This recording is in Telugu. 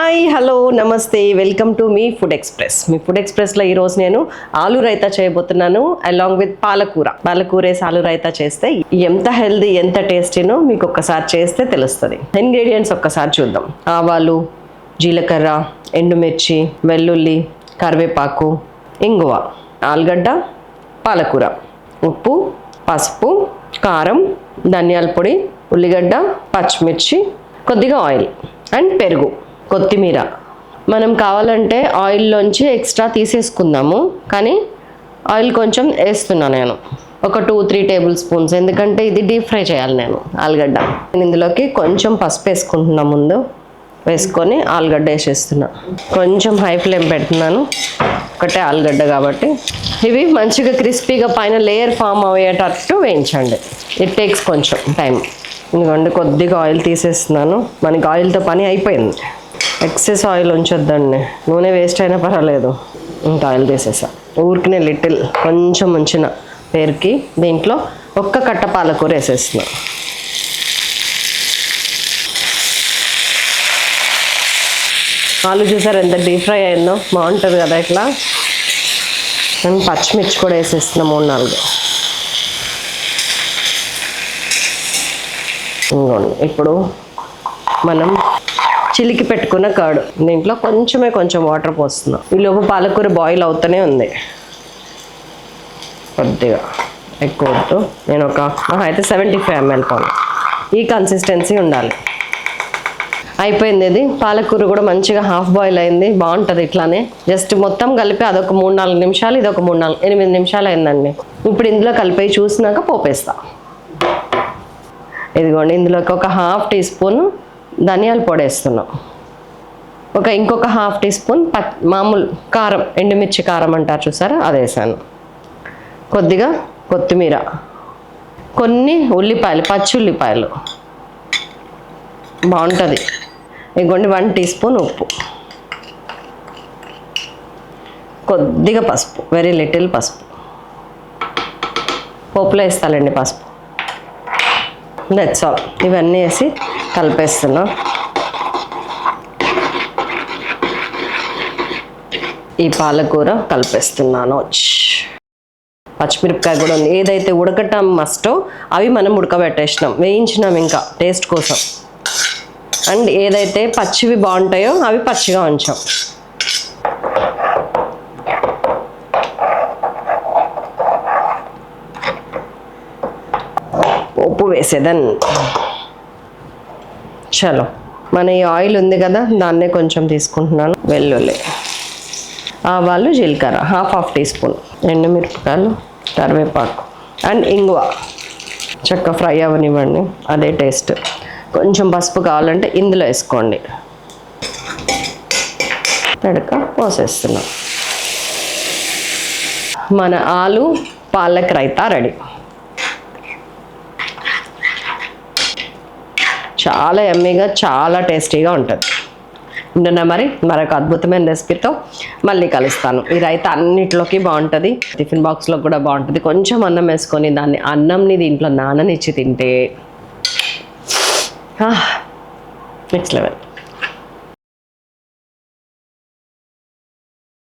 హాయ్ హలో నమస్తే welcome to me food express. Me food ఎక్స్ప్రెస్లో ఈరోజు నేను ఆలు రైతా చేయబోతున్నాను అలాంగ్ విత్ పాలకూర వేసి ఆలు రైతా చేస్తే ఎంత హెల్దీ ఎంత టేస్టీనో మీకు ఒక్కసారి చేస్తే తెలుస్తుంది. ఇంగ్రీడియంట్స్ ఒక్కసారి చూద్దాం. ఆవాలు, జీలకర్ర, ఎండుమిర్చి, వెల్లుల్లి, కరివేపాకు, ఇంగువ, ఆలుగడ్డ, పాలకూర, ఉప్పు, పసుపు, కారం, ధనియాల పొడి, ఉల్లిగడ్డ, పచ్చిమిర్చి, కొద్దిగా ఆయిల్ అండ్ పెరుగు, కొత్తిమీర. మనం కావాలంటే ఆయిల్లోంచి ఎక్స్ట్రా తీసేసుకుందాము, కానీ ఆయిల్ కొంచెం వేస్తున్నా నేను, ఒక 2-3 టేబుల్ స్పూన్స్, ఎందుకంటే ఇది డీప్ ఫ్రై చేయాలి నేను ఆలుగడ్డ. నేను ఇందులోకి కొంచెం పసుపు వేసుకుంటున్నా, ముందు వేసుకొని ఆలుగడ్డ వేసేస్తున్నా. కొంచెం హై ఫ్లేమ్ పెడుతున్నాను, ఒకటే ఆలుగడ్డ కాబట్టి. ఇవి మంచిగా క్రిస్పీగా పైన లేయర్ ఫామ్ అయ్యేటట్టు వేయించండి. ఇట్ టేక్స్ కొంచెం టైం. ఎందుకంటే కొద్దిగా ఆయిల్ తీసేస్తున్నాను, మనకి ఆయిల్తో పని అయిపోయింది. ఎక్సెస్ ఆయిల్ ఉంచొద్దండి, నూనె వేస్ట్ అయినా పర్వాలేదు. ఇంకా ఆయిల్ తీసేసా, ఊరికినే లిటిల్ కొంచెం ఉంచిన పేరుకి. దీంట్లో ఒక్క కట్ట పాలకూర వేసేస్తున్నా. ఆలు చూసారు ఎంత డీప్ ఫ్రై అయిందో, బాగుంటుంది కదా ఇట్లా. నేను పచ్చిమిర్చి కూడా వేసేస్తున్నా, 3-4. ఇంకోండి, ఇప్పుడు మనం చిలికి పెట్టుకున్న కర్డ్ దీంట్లో కొంచెం వాటర్ పోస్తున్నాం. ఈలోపు పాలకూర బాయిల్ అవుతూనే ఉంది. కొద్దిగా ఎక్కువ వద్దు, నేను ఒక అయితే 75 ml పాలు, ఈ కన్సిస్టెన్సీ ఉండాలి. అయిపోయింది. ఇది పాలకూర కూడా మంచిగా హాఫ్ బాయిల్ అయింది, బాగుంటుంది ఇట్లానే. జస్ట్ మొత్తం కలిపి అదొక 3-4 నిమిషాలు, ఇదొక 8 నిమిషాలు అయిందండి. ఇప్పుడు ఇందులో కలిపి చూసినాక పోపేస్తా. ఇదిగోండి, ఇందులోకి ఒక 1/2 టీ స్పూన్ ధనియాల పొడి వేస్తున్నాం. ఇంకొక 1/2 టీ స్పూన్ మామూలు కారం, ఎండుమిర్చి కారం అంటారు చూసారా, అది వేసాను. కొద్దిగా కొత్తిమీర, కొన్ని ఉల్లిపాయలు, పచ్చి ఉల్లిపాయలు, బాగుంటుంది. ఇదిగోండి 1 టీ స్పూన్ ఉప్పు, కొద్దిగా పసుపు, వెరీ లిటిల్ పసుపు. పోపులో వేస్తానండి పసుపు. That's all. ఇవన్నీ వేసి కలిపేస్తున్నా. ఈ పాలకూర కలిపేస్తున్నాను. పచ్చిమిరపకాయ కూడా ఉంది. ఏదైతే ఉడకటం మస్టో అవి మనం ఉడకబెట్టేసినాం, వేయించినాం ఇంకా టేస్ట్ కోసం. అండ్ ఏదైతే పచ్చివి బాగుంటాయో అవి పచ్చిగా ఉంచాం. ఉప్పు వేసేదాన్ని. చలో, మన ఈ ఆయిల్ ఉంది కదా, దాన్నే కొంచెం తీసుకుంటున్నాను. వెల్లుల్లి, ఆవాలు, జీలకర్ర, 1/2 టీ స్పూన్, ఎండుమిరపకాయలు, కరివేపాకు అండ్ ఇంగువ. చక్కగా ఫ్రై అవ్వనివ్వండి, అదే టేస్ట్. కొంచెం పసుపు కావాలంటే ఇందులో వేసుకోండి. తడక పోసేస్తున్నాం. మన ఆలు పాలక్ రైతా రెడీ. చాలా యమ్మీగా, చాలా టేస్టీగా ఉంటుంది. ఉంటున్నా మరి మరొక అద్భుతమైన రెసిపీతో మళ్ళీ కలుస్తాను. ఈ రైతా అన్నిట్లోకి బాగుంటుంది, టిఫిన్ బాక్స్లో కూడా బాగుంటుంది. కొంచెం అన్నం వేసుకొని దాన్ని అన్నంని దీంట్లో నాననిచ్చి తింటే నెక్స్ట్ లెవెల్.